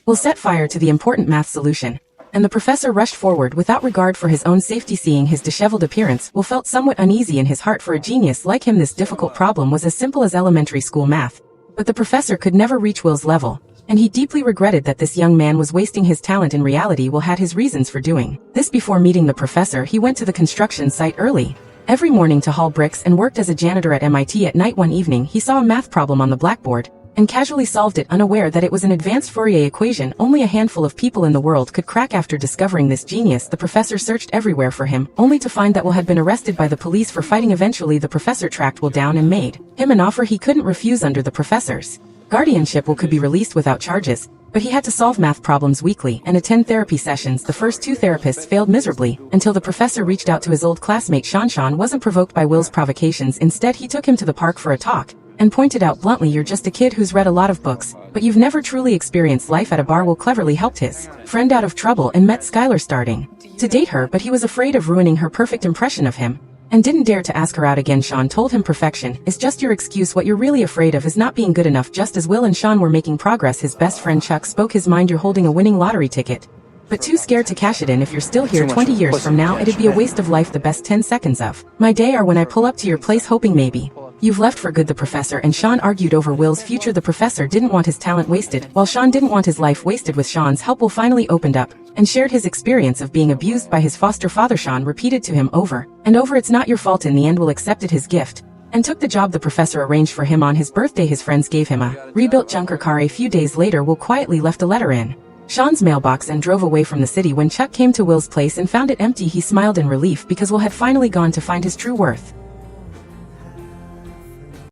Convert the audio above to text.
Will set fire to the important math solution. And the professor rushed forward without regard for his own safety. Seeing his disheveled appearance, Will felt somewhat uneasy in his heart. For a genius like him, this difficult problem was as simple as elementary school math. But the professor could never reach Will's level, and he deeply regretted that this young man was wasting his talent. In reality, Will had his reasons for doing this. Before meeting the professor, he went to the construction site early every morning to haul bricks and worked as a janitor at MIT. At night one evening, he saw a math problem on the blackboard and casually solved it, unaware that it was an advanced Fourier equation only a handful of people in the world could crack. After discovering this genius, the professor searched everywhere for him, only to find that Will had been arrested by the police for fighting. Eventually, the professor tracked Will down and made him an offer he couldn't refuse. Under the professor's guardianship, Will could be released without charges, but he had to solve math problems weekly and attend therapy sessions. The first two therapists failed miserably, until the professor reached out to his old classmate Sean. Sean wasn't provoked by Will's provocations. Instead, he took him to the park for a talk and pointed out bluntly, "You're just a kid who's read a lot of books, but you've never truly experienced life." At a bar, Will cleverly helped his friend out of trouble and met Skylar, starting to date her, but he was afraid of ruining her perfect impression of him and didn't dare to ask her out again. Sean told him perfection is just your excuse. What you're really afraid of is not being good enough. Just as Will and Sean were making progress, his best friend Chuck spoke his mind. "You're holding a winning lottery ticket, but too scared to cash it in. If you're still here 20 years from now, it'd be a waste of life. The best 10 seconds of my day are when I pull up to your place hoping maybe you've left for good." The professor and Sean argued over Will's future. The professor didn't want his talent wasted, while Sean didn't want his life wasted. With Sean's help, Will finally opened up and shared his experience of being abused by his foster father. Sean repeated to him over and over, "It's not your fault." In the end, Will accepted his gift and took the job the professor arranged for him. On his birthday, his friends gave him a rebuilt junker car. A few days later, Will quietly left a letter in Sean's mailbox and drove away from the city. When Chuck came to Will's place and found it empty, he smiled in relief because Will had finally gone to find his true worth.